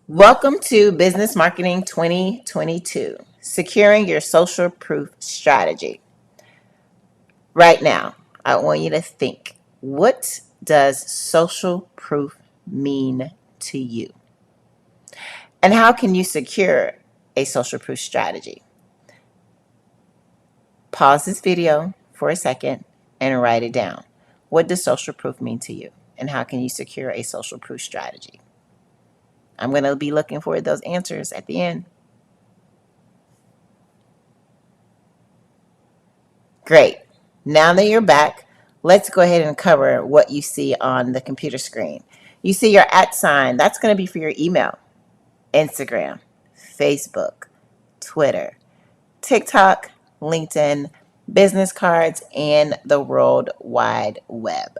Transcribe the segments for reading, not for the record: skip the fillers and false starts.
Welcome to Business Marketing 2022, Securing Your Social Proof Strategy. Right now, I want you to think, what does social proof mean to you? And how can you secure a social proof strategy? Pause this video for a second and write it down. What does social proof mean to you? And how can you secure a social proof strategy? I'm going to be looking for those answers at the end. Great. Now that you're back, let's go ahead and cover what you see on the computer screen. You see your @ sign. That's going to be for your email, Instagram, Facebook, Twitter, TikTok, LinkedIn, business cards, and the World Wide Web.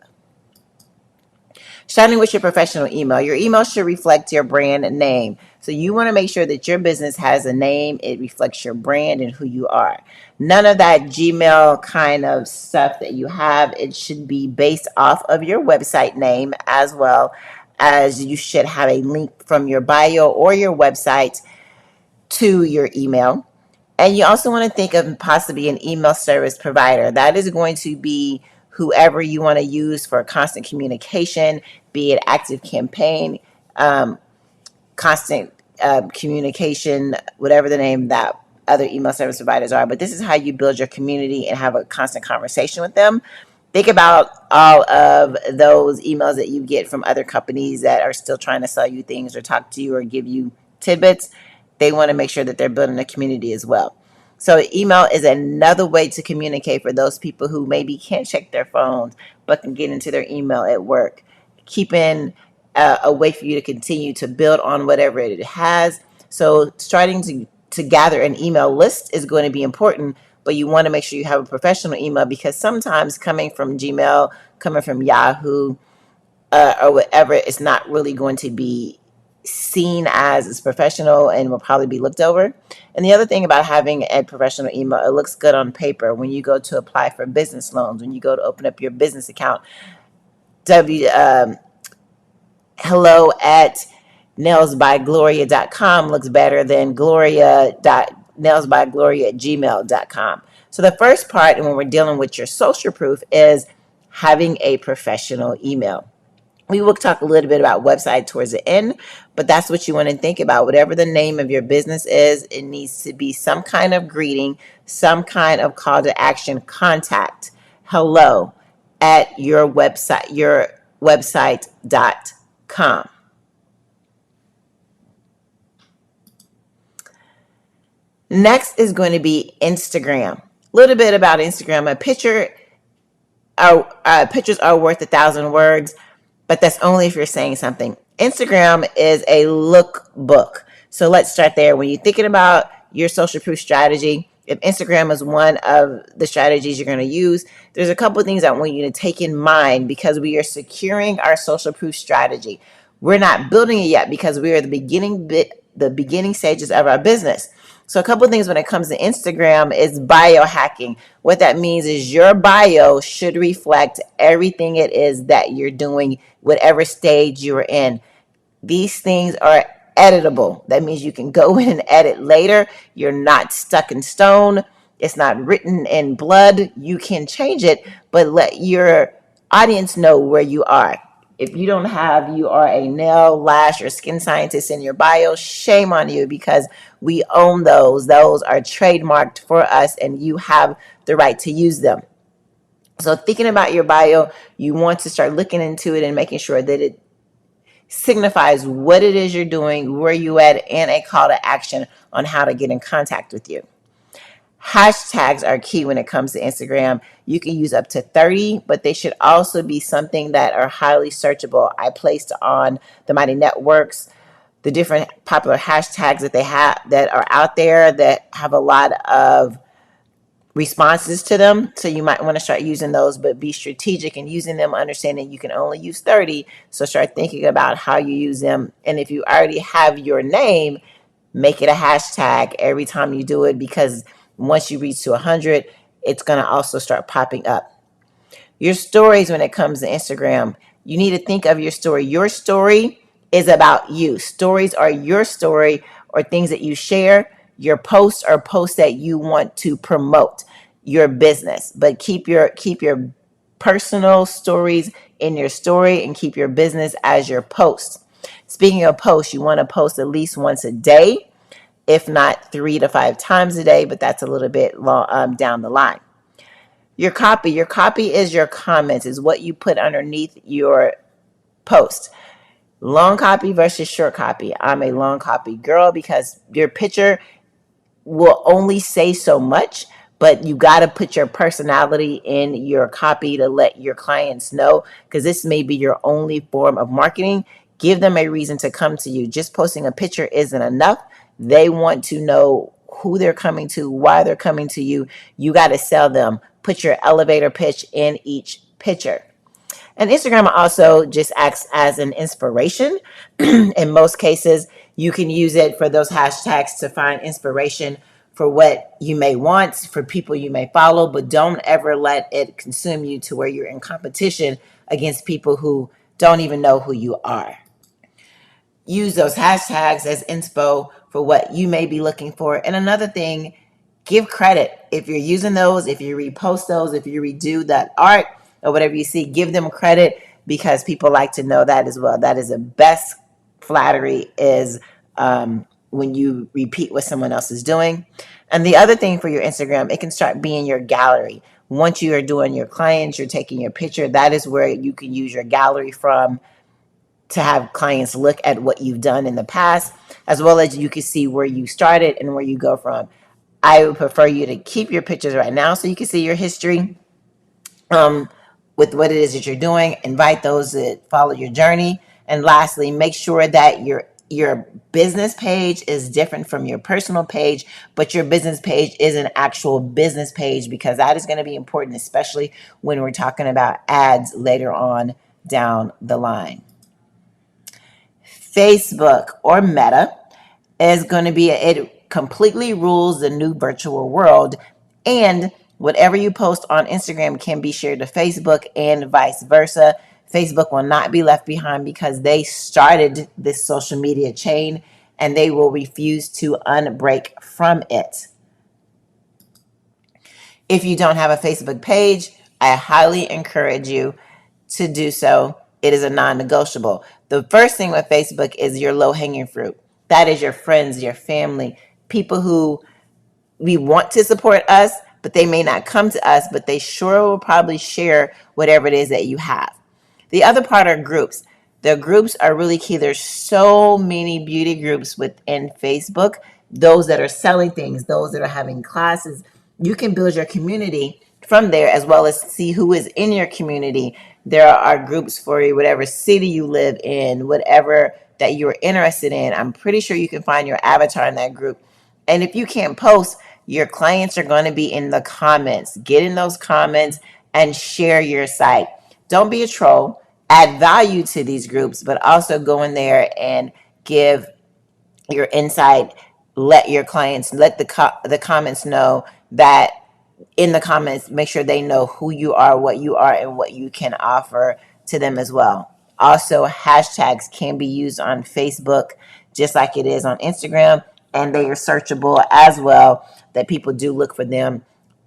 Starting with your professional email. Your email should reflect your brand name. So you want to make sure that your business has a name. It reflects your brand and who you are. None of that Gmail kind of stuff that you have. It should be based off of your website name, as well as you should have a link from your bio or your website to your email. And you also want to think of possibly an email service provider. That is going to be whoever you want to use for constant communication, be it Active Campaign, constant communication, whatever the name that other email service providers are. But this is how you build your community and have a constant conversation with them. Think about all of those emails that you get from other companies that are still trying to sell you things or talk to you or give you tidbits. They want to make sure that they're building a community as well. So email is another way to communicate for those people who maybe can't check their phones but can get into their email at work. Keeping a way for you to continue to build on whatever it has. So starting to gather an email list is going to be important, but you want to make sure you have a professional email, because sometimes coming from Gmail, coming from Yahoo, or whatever, it's not really going to be seen as professional and will probably be looked over. And the other thing about having a professional email, it looks good on paper. When you go to apply for business loans, when you go to open up your business account, hello@nailsbygloria.com looks better than gloria.nailsbygloria@gmail.com. So the first part, and when we're dealing with your social proof, is having a professional email. We will talk a little bit about website towards the end, but that's what you want to think about. Whatever the name of your business is, it needs to be some kind of greeting, some kind of call to action, contact, hello at your website.com. Next is going to be Instagram. A little bit about Instagram. Pictures are worth 1,000 words, but that's only if you're saying something. Instagram is a lookbook. So let's start there. When you're thinking about your social proof strategy, if Instagram is one of the strategies you're going to use, there's a couple of things I want you to take in mind, because we are securing our social proof strategy. We're not building it yet because we are the beginning stages of our business. So a couple of things when it comes to Instagram is biohacking. What that means is your bio should reflect everything it is that you're doing, whatever stage you're in. These things are editable. That means you can go in and edit later. You're not stuck in stone. It's not written in blood. You can change it, but let your audience know where you are. If you don't have, you are a nail, lash, or skin scientist in your bio, shame on you, because we own those. Those are trademarked for us, and you have the right to use them. So thinking about your bio, you want to start looking into it and making sure that it signifies what it is you're doing, where you at, and a call to action on how to get in contact with you. Hashtags are key when it comes to Instagram. You can use up to 30, but they should also be something that are highly searchable. I placed on the Mighty Networks the different popular hashtags that they have that are out there that have a lot of responses to them. So you might want to start using those, but be strategic in using them, understanding you can only use 30. So start thinking about how you use them. And if you already have your name, make it a hashtag every time you do it, because once you reach to 100, it's going to also start popping up. Your stories when it comes to Instagram, you need to think of your story. Your story is about you. Stories are your story or things that you share. Your posts are posts that you want to promote your business, but keep your personal stories in your story and keep your business as your post. Speaking of posts, you want to post at least once a day, if not 3 to 5 times a day, but that's a little bit long, down the line. Your copy is your comments, is what you put underneath your post. Long copy versus short copy. I'm a long copy girl because your picture will only say so much, but you got to put your personality in your copy to let your clients know, because this may be your only form of marketing. Give them a reason to come to you. Just posting a picture isn't enough. They want to know who they're coming to, why they're coming to you. You got to sell them. Put your elevator pitch in each picture. And Instagram also just acts as an inspiration. In most cases, you can use it for those hashtags to find inspiration for what you may want, for people you may follow, but don't ever let it consume you to where you're in competition against people who don't even know who you are. Use those hashtags as inspo for what you may be looking for. And another thing, give credit. If you're using those, if you repost those, if you redo that art or whatever you see, give them credit, because people like to know that as well. That is the best flattery, is when you repeat what someone else is doing. And the other thing for your Instagram, it can start being your gallery. Once you are doing your clients, you're taking your picture, that is where you can use your gallery from to have clients look at what you've done in the past, as well as you can see where you started and where you go from. I would prefer you to keep your pictures right now so you can see your history with what it is that you're doing. Invite those that follow your journey. And lastly, make sure that your business page is different from your personal page, but your business page is an actual business page, because that is going to be important, especially when we're talking about ads later on down the line. Facebook, or Meta, is going to be, it completely rules the new virtual world, and whatever you post on Instagram can be shared to Facebook and vice versa. Facebook will not be left behind because they started this social media chain and they will refuse to unbreak from it. If you don't have a Facebook page, I highly encourage you to do so. It is a non-negotiable. The first thing with Facebook is your low-hanging fruit. That is your friends, your family, people who we want to support us, but they may not come to us, but they sure will probably share whatever it is that you have. The other part are groups. The groups are really key. There's so many beauty groups within Facebook, those that are selling things, those that are having classes. You can build your community from there, as well as see who is in your community. There are groups for you, whatever city you live in, whatever that you're interested in. I'm pretty sure you can find your avatar in that group. And if you can't post, your clients are going to be in the comments. Get in those comments and share your site. Don't be a troll. Add value to these groups, but also go in there and give your insight. Let your clients, let the comments know that, in the comments, make sure they know who you are, and what you can offer to them as well. Also, hashtags can be used on Facebook just like it is on Instagram, and they are searchable as well, that people do look for them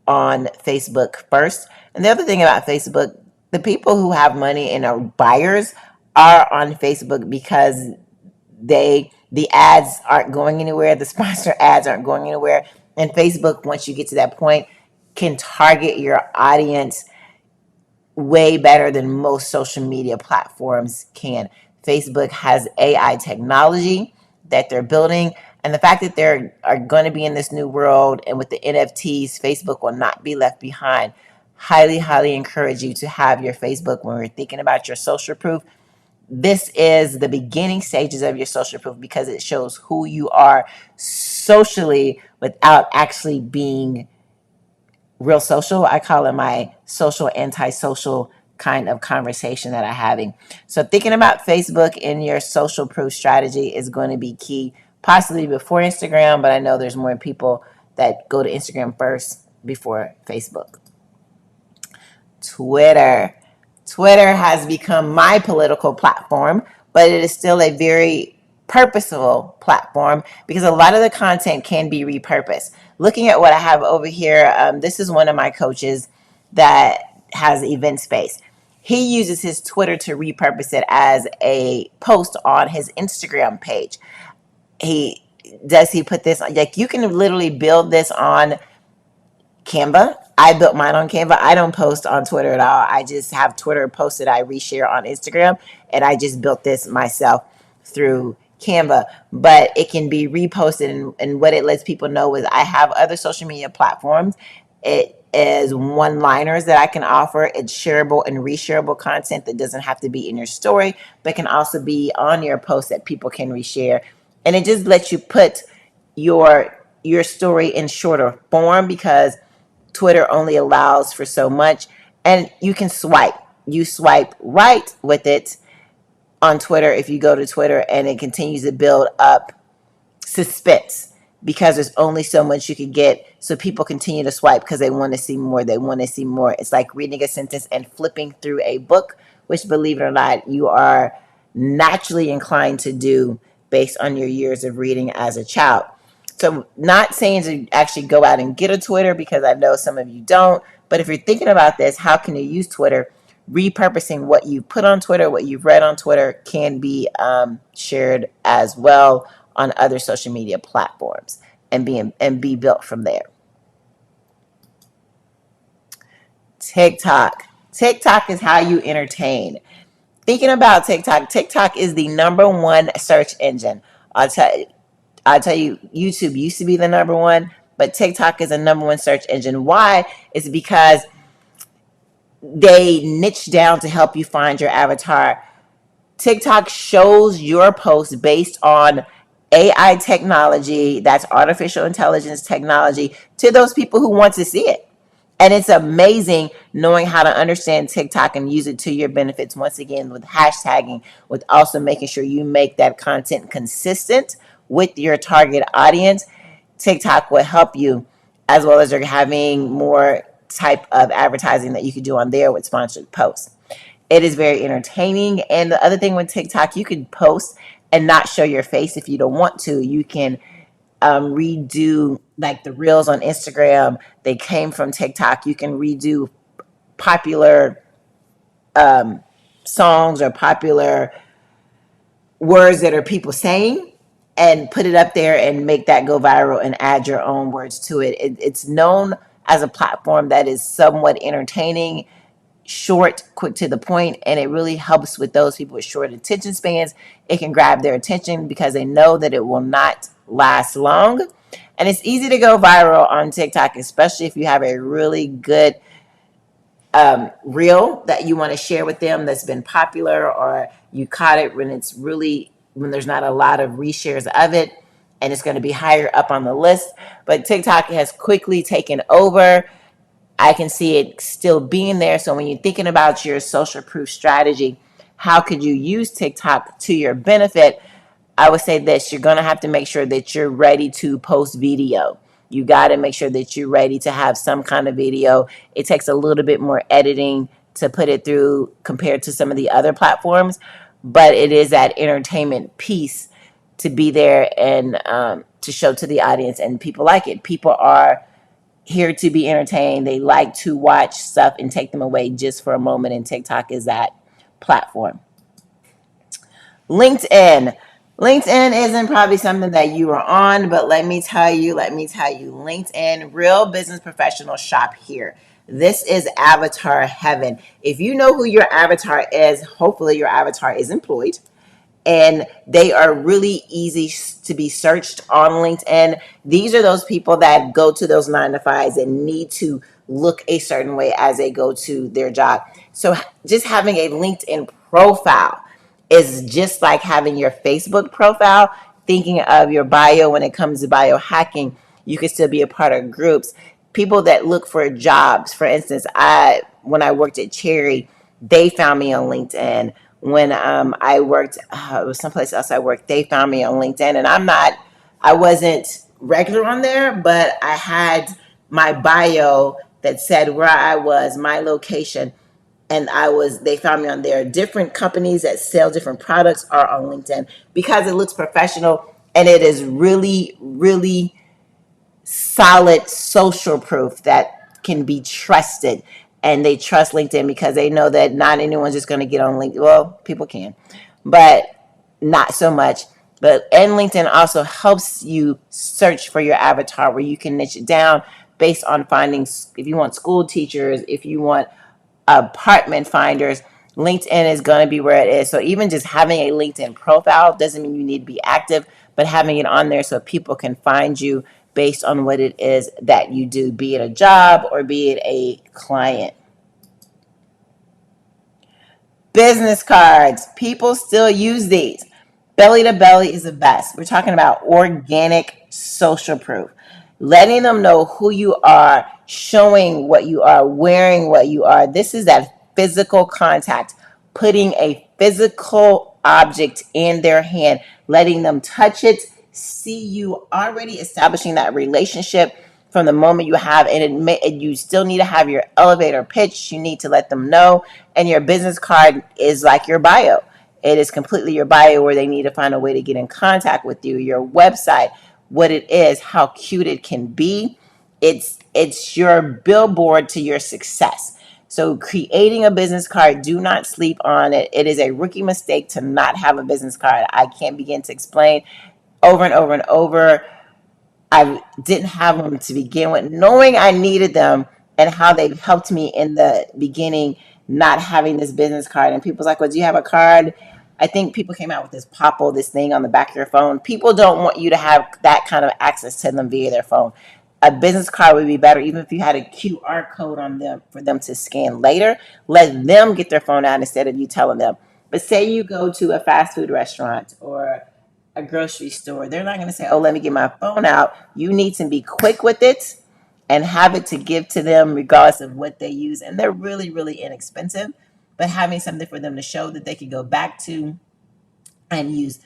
on Facebook first. And the other thing about Facebook, the people who have money and are buyers are on Facebook because the ads aren't going anywhere, the sponsor ads aren't going anywhere. And Facebook, once you get to that point, can target your audience way better than most social media platforms can. Facebook has AI technology that they're building, and the fact that they are going to be in this new world, and with the NFTs, Facebook will not be left behind. Highly, highly encourage you to have your Facebook when we're thinking about your social proof. This is the beginning stages of your social proof, because it shows who you are socially without actually being real social. I call it my social antisocial kind of conversation that I'm having. So thinking about Facebook in your social proof strategy is going to be key, possibly before Instagram, but I know there's more people that go to Instagram first before Facebook. Twitter. Twitter has become my political platform, but it is still a very purposeful platform because a lot of the content can be repurposed. Looking at what I have over here, this is one of my coaches that has event space. He uses his Twitter to repurpose it as a post on his Instagram page. He put this on, like, you can literally build this on Canva. I built mine on Canva. I don't post on Twitter at all. I just have Twitter posted. I reshare on Instagram, and I just built this myself through Canva. But it can be reposted, and what it lets people know is I have other social media platforms. It is one-liners that I can offer. It's shareable and reshareable content that doesn't have to be in your story, but can also be on your post that people can reshare. And it just lets you put your story in shorter form because Twitter only allows for so much, and you can swipe. You swipe right with it on Twitter if you go to Twitter, and it continues to build up suspense because there's only so much you can get. So people continue to swipe because they want to see more. They want to see more. It's like reading a sentence and flipping through a book, which, believe it or not, you are naturally inclined to do based on your years of reading as a child. So, not saying to actually go out and get a Twitter because I know some of you don't, but if you're thinking about this, how can you use Twitter? Repurposing what you put on Twitter, what you've read on Twitter, can be shared as well on other social media platforms and be built from there. TikTok. TikTok is how you entertain. Thinking about TikTok, TikTok is the number one search engine. I'll tell you, YouTube used to be the number one, but TikTok is the number one search engine. Why? It's because they niche down to help you find your avatar. TikTok shows your post based on AI technology, that's artificial intelligence technology, to those people who want to see it. And it's amazing knowing how to understand TikTok and use it to your benefits. Once again, with hashtagging, with also making sure you make that content consistent with your target audience. TikTok will help you, as well as you're having more type of advertising that you could do on there with sponsored posts. It is very entertaining. And the other thing with TikTok, you can post and not show your face if you don't want to. You can redo, like the reels on Instagram, they came from TikTok. You can redo popular songs or popular words that are people saying and put it up there and make that go viral and add your own words to it. It's known as a platform that is somewhat entertaining, short, quick to the point, and it really helps with those people with short attention spans. It can grab their attention because they know that it will not last long. And it's easy to go viral on TikTok, especially if you have a really good reel that you want to share with them that's been popular, or you caught it when there's not a lot of reshares of it and it's going to be higher up on the list. But TikTok has quickly taken over. I can see it still being there. So when you're thinking about your social proof strategy, how could you use TikTok to your benefit? I would say this: you're going to have to make sure that you're ready to post video. You got to make sure that you're ready to have some kind of video. It takes a little bit more editing to put it through compared to some of the other platforms, but it is that entertainment piece to be there and to show to the audience, and people like it. People are here to be entertained. They like to watch stuff and take them away just for a moment, and TikTok is that platform. LinkedIn. LinkedIn isn't probably something that you are on, but let me tell you, LinkedIn, real business professionals shop here. This is avatar heaven. If you know who your avatar is, hopefully your avatar is employed, and they are really easy to be searched on LinkedIn. These are those people that go to those 9 to 5s and need to look a certain way as they go to their job. So just having a LinkedIn profile is just like having your Facebook profile. Thinking of your bio when it comes to biohacking, you can still be a part of groups. People that look for jobs, for instance, when I worked at Cherry, they found me on LinkedIn. When I worked, it was someplace else I worked, they found me on LinkedIn. And I wasn't regular on there, but I had my bio that said where I was, my location, and they found me on there. Different companies that sell different products are on LinkedIn because it looks professional and it is really, really solid social proof that can be trusted. And they trust LinkedIn because they know that not anyone's just going to get on LinkedIn. Well, people can, but not so much. And LinkedIn also helps you search for your avatar, where you can niche it down based on finding, if you want school teachers, if you want apartment finders, LinkedIn is going to be where it is. So even just having a LinkedIn profile doesn't mean you need to be active, but having it on there so people can find you based on what it is that you do, be it a job or be it a client. Business cards. People still use these. Belly to belly is the best. We're talking about organic social proof. Letting them know who you are, showing what you are, wearing what you are. This is that physical contact, putting a physical object in their hand, letting them touch it, see you, already establishing that relationship from the moment you have, and you still need to have your elevator pitch. You need to let them know, and your business card is like your bio. It is completely your bio, where they need to find a way to get in contact with you. Your website, what it is, how cute it can be. It's your billboard to your success. So creating a business card, do not sleep on it. It is a rookie mistake to not have a business card. I can't begin to explain over and over and over. I didn't have them to begin with, knowing I needed them, and how they helped me in the beginning, not having this business card. And people's like, well, do you have a card? I think people came out with this Popple, this thing on the back of your phone. People don't want you to have that kind of access to them via their phone. A business card would be better, even if you had a QR code on them for them to scan later. Let them get their phone out instead of you telling them. But say you go to a fast food restaurant or a grocery store, they're not going to say, oh, let me get my phone out. You need to be quick with it and have it to give to them regardless of what they use. And they're really, really inexpensive, but having something for them to show that they can go back to and use.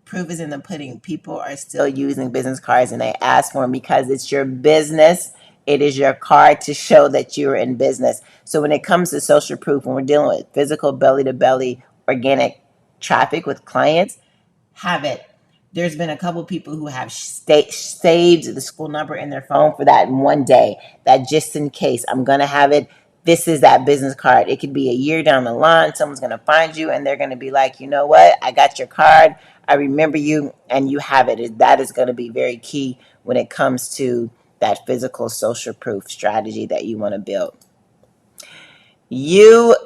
Proof is in the pudding. People are still using business cards, and they ask for them because it's your business. It is your card to show that you're in business. So when it comes to social proof, when we're dealing with physical belly to belly organic traffic with clients, have it. There's been a couple people who have saved the school number in their phone for that one day, that just in case I'm going to have it. This is that business card. It could be a year down the line. Someone's going to find you and they're going to be like, you know what? I got your card. I remember you, and you have it. That is going to be very key when it comes to that physical social proof strategy that you want to build. YouTube.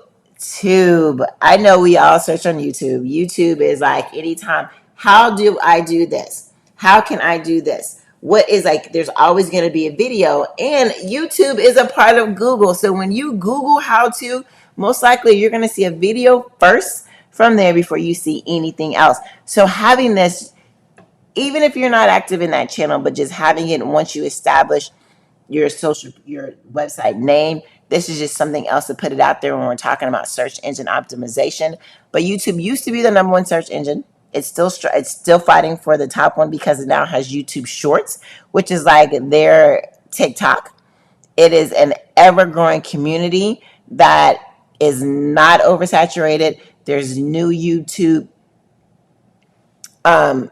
I know we all search on YouTube. YouTube is like, anytime, how do I do this? How can I do this? What is, like, there's always going to be a video, and YouTube is a part of Google. So when you Google how to, most likely you're going to see a video first from there before you see anything else. So having this, even if you're not active in that channel, but just having it once you establish your website name, this is just something else to put it out there when we're talking about search engine optimization. But YouTube used to be the number one search engine. It's still fighting for the top one because it now has YouTube Shorts, which is like their TikTok. It is an ever-growing community that is not oversaturated. There's new YouTube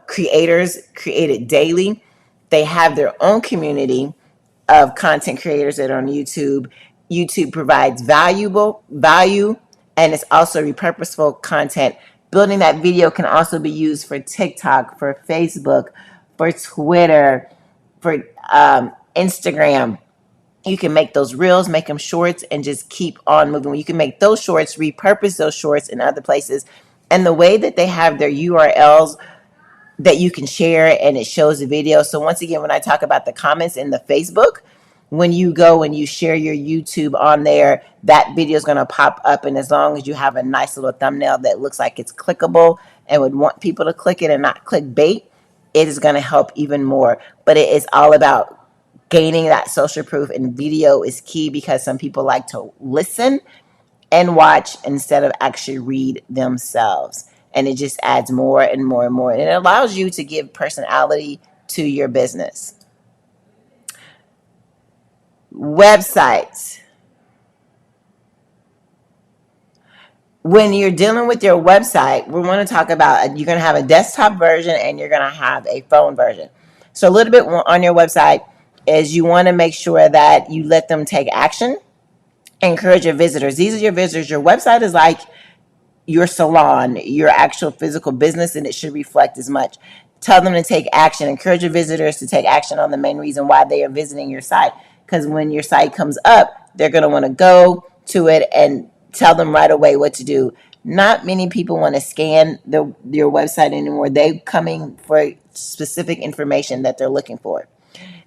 creators created daily. They have their own community of content creators that are on YouTube. YouTube provides value, and it's also repurposeful content. Building that video can also be used for TikTok, for Facebook, for Twitter, for Instagram. You can make those reels, make them shorts, and just keep on moving. You can make those shorts, repurpose those shorts in other places. And the way that they have their URLs that you can share, and it shows the video. So once again, when I talk about the comments in the Facebook, when you go and you share your YouTube on there, that video is going to pop up. And as long as you have a nice little thumbnail that looks like it's clickable and would want people to click it and not click bait, it is going to help even more. But it is all about gaining that social proof, and video is key because some people like to listen and watch instead of actually read themselves. And it just adds more and more and more. And it allows you to give personality to your business. Websites. When you're dealing with your website, we want to talk about, you're going to have a desktop version and you're going to have a phone version. So a little bit on your website is you want to make sure that you let them take action, encourage your visitors. These are your visitors. Your website is like your salon, your actual physical business, and it should reflect as much. Tell them to take action. Encourage your visitors to take action on the main reason why they are visiting your site. Because when your site comes up, they're going to want to go to it and tell them right away what to do. Not many people want to scan your website anymore. They're coming for specific information that they're looking for.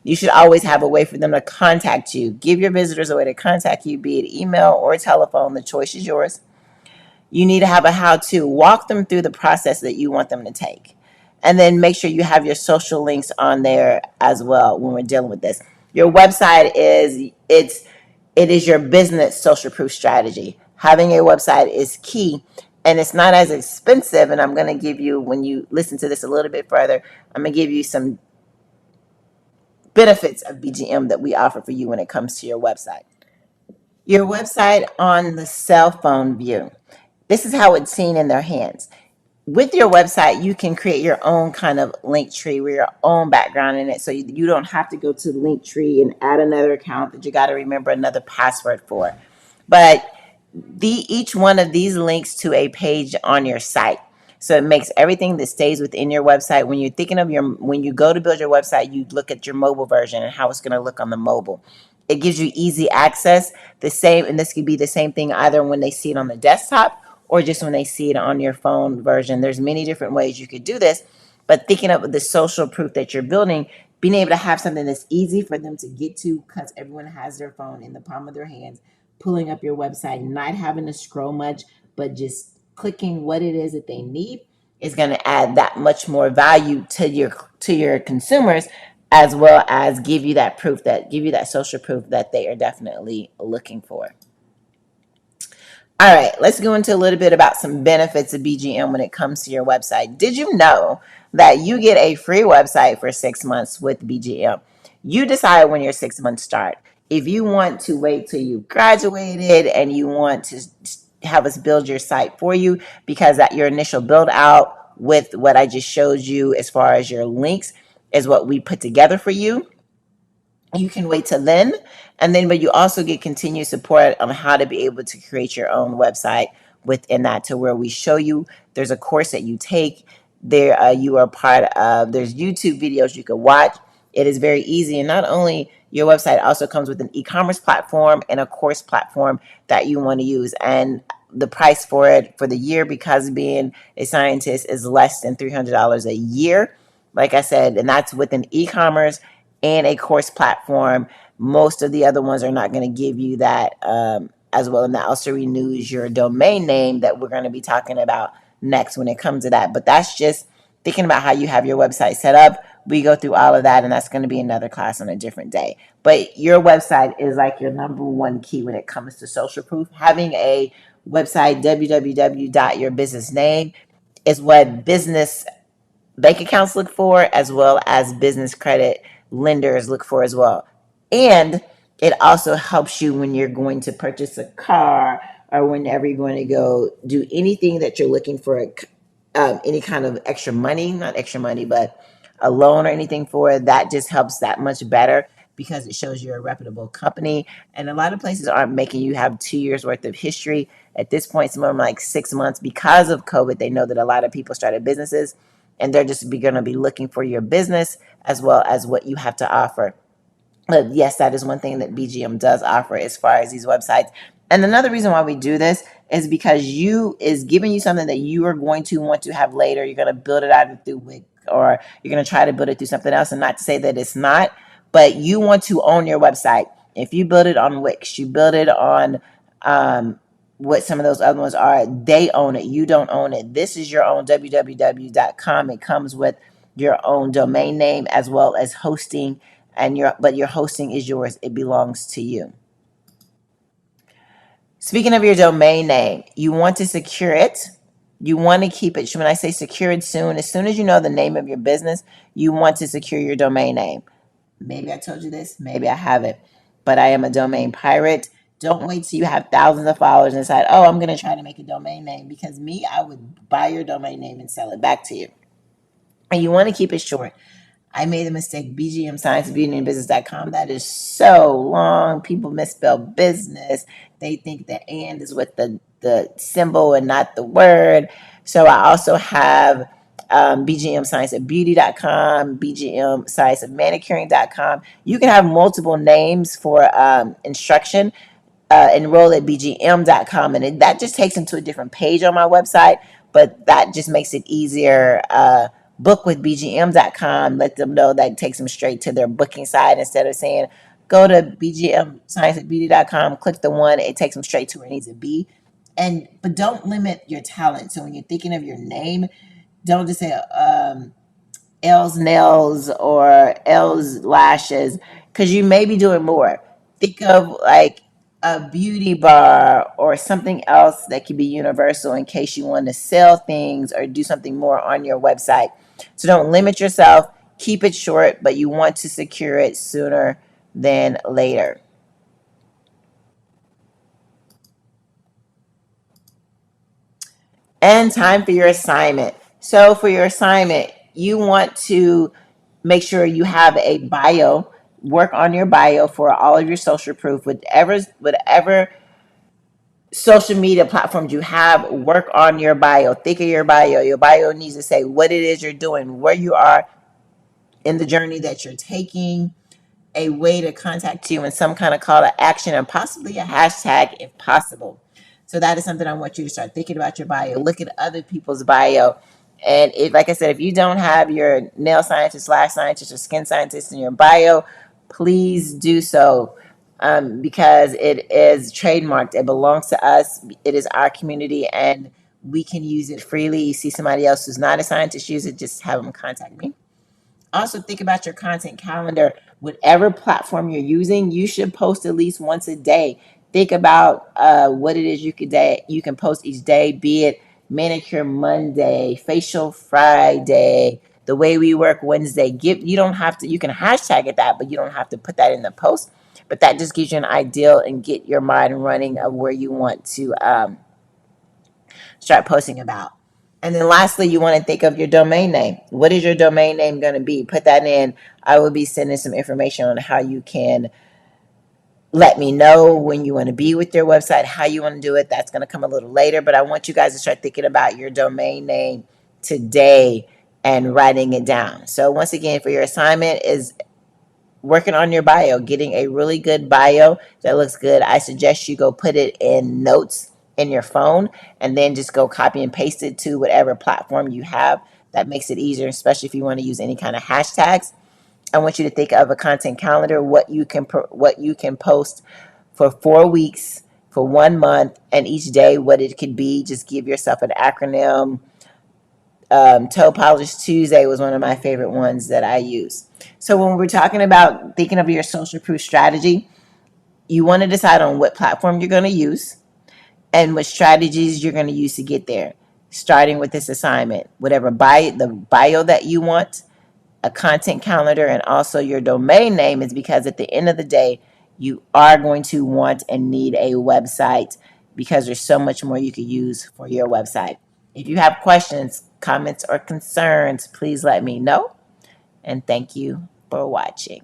You should always have a way for them to contact you. Give your visitors a way to contact you, be it email or telephone. The choice is yours. You need to have a how to walk them through the process that you want them to take. And then make sure you have your social links on there as well when we're dealing with this. Your website it is your business social proof strategy. Having a website is key, and it's not as expensive. And I'm going to give you, when you listen to this a little bit further, I'm going to give you some benefits of BGM that we offer for you when it comes to your website. Your website on the cell phone view. This is how it's seen in their hands. With your website, you can create your own kind of link tree with your own background in it. So you don't have to go to the link tree and add another account that you got to remember another password for. But each one of these links to a page on your site. So it makes everything that stays within your website. When you're thinking of when you go to build your website, you look at your mobile version and how it's going to look on the mobile. It gives you easy access. The same, and this could be the same thing either when they see it on the desktop or just when they see it on your phone version. There's many different ways you could do this, but thinking of the social proof that you're building, being able to have something that's easy for them to get to because everyone has their phone in the palm of their hands, pulling up your website, not having to scroll much, but just clicking what it is that they need is going to add that much more value to your consumers, as well as give you that social proof that they are definitely looking for. All right, let's go into a little bit about some benefits of BGM when it comes to your website. Did you know that you get a free website for 6 months with BGM? You decide when your 6 months start. If you want to wait till you graduated and you want to have us build your site for you, because at your initial build out with what I just showed you as far as your links is what we put together for you, you can wait till then. And then, but you also get continued support on how to be able to create your own website within that, to where we show you. There's a course that you take there. You are part of, there's YouTube videos you can watch. It is very easy. And not only your website also comes with an e-commerce platform and a course platform that you want to use. And the price for it for the year, because being a scientist, is less than $300 a year. Like I said, and that's with an e-commerce and a course platform. Most of the other ones are not going to give you that as well. And that also renews your domain name that we're going to be talking about next when it comes to that. But that's just thinking about how you have your website set up. We go through all of that, and that's going to be another class on a different day. But your website is like your number one key when it comes to social proof. Having a website, www.yourbusinessname, is what business bank accounts look for, as well as business credit lenders look for as well. And it also helps you when you're going to purchase a car, or whenever you're going to go do anything that you're looking for, any kind of extra money, not extra money, but a loan or anything for it. That just helps that much better because it shows you're a reputable company. And a lot of places aren't making you have 2 years worth of history. At this point, some of them like 6 months, because of COVID. They know that a lot of people started businesses, and they're just going to be looking for your business as well as what you have to offer. But yes, that is one thing that BGM does offer as far as these websites. And another reason why we do this is because you is giving you something that you are going to want to have later. You're going to build it out through Wix, or you're going to try to build it through something else. And not to say that it's not, but you want to own your website. If you build it on Wix, you build it on what some of those other ones are, they own it. You don't own it. This is your own www.com. It comes with your own domain name as well as hosting, and your hosting is yours. It belongs to you. Speaking of your domain name, you want to secure it. You want to keep it. When I say secure it soon, as soon as you know the name of your business, you want to secure your domain name. Maybe I told you this, maybe I haven't, but I am a domain pirate. Don't wait till you have thousands of followers and decide, oh, I'm going to try to make a domain name. Because me, I would buy your domain name and sell it back to you. And you want to keep it short. I made a mistake. BGM Science Beauty and Business.com. That is so long. People misspell business. They think the and is with the symbol and not the word. So I also have BGM Science of Beauty.com, BGM Science of Manicuring.com. You can have multiple names for instruction. Enroll at bgm.com, and that just takes them to a different page on my website, but that just makes it easier. Book with bgm.com, let them know that takes them straight to their booking side instead of saying go to bgmscienceandbeauty.com, click the one, it takes them straight to where it needs to be. But don't limit your talent. So when you're thinking of your name, don't just say L's nails or L's lashes, because you may be doing more. Think of like a beauty bar or something else that could be universal in case you want to sell things or do something more on your website. So don't limit yourself, keep it short, but you want to secure it sooner than later. And time for your assignment. So for your assignment, you want to make sure you have a bio. Work on your bio for all of your social proof, whatever social media platforms you have. Work on your bio. Think of your bio. Your bio needs to say what it is you're doing, where you are in the journey that you're taking, a way to contact you, and some kind of call to action, and possibly a hashtag if possible. So that is something I want you to start thinking about your bio. Look at other people's bio. And if, like I said, if you don't have your nail scientist, lash scientist, or skin scientist in your bio, please do so, because it is trademarked. It belongs to us. It is our community, and we can use it freely. You see somebody else who's not a scientist use it, just have them contact me. Also, think about your content calendar. Whatever platform you're using, you should post at least once a day. Think about what it is you can post each day, be it manicure Monday, facial Friday, the way we work Wednesday. You don't have to, you can hashtag it that, but you don't have to put that in the post. But that just gives you an ideal and get your mind running of where you want to start posting about. And then lastly, you want to think of your domain name. What is your domain name going to be? Put that in. I will be sending some information on how you can let me know when you want to be with your website, how you want to do it. That's going to come a little later, but I want you guys to start thinking about your domain name today and writing it down. So once again, for your assignment is working on your bio, getting a really good bio that looks good. I suggest you go put it in notes in your phone and then just go copy and paste it to whatever platform you have. That makes it easier, especially if you want to use any kind of hashtags. I want you to think of a content calendar, what you can post for 4 weeks, for 1 month, and each day what it could be. Just give yourself an acronym. Toe Polish Tuesday was one of my favorite ones that I use. So when we're talking about thinking of your social proof strategy, you want to decide on what platform you're going to use and what strategies you're going to use to get there. Starting with this assignment, whatever the bio that you want, a content calendar, and also your domain name, is because at the end of the day, you are going to want and need a website, because there's so much more you could use for your website. If you have questions, comments, or concerns, please let me know. And thank you for watching.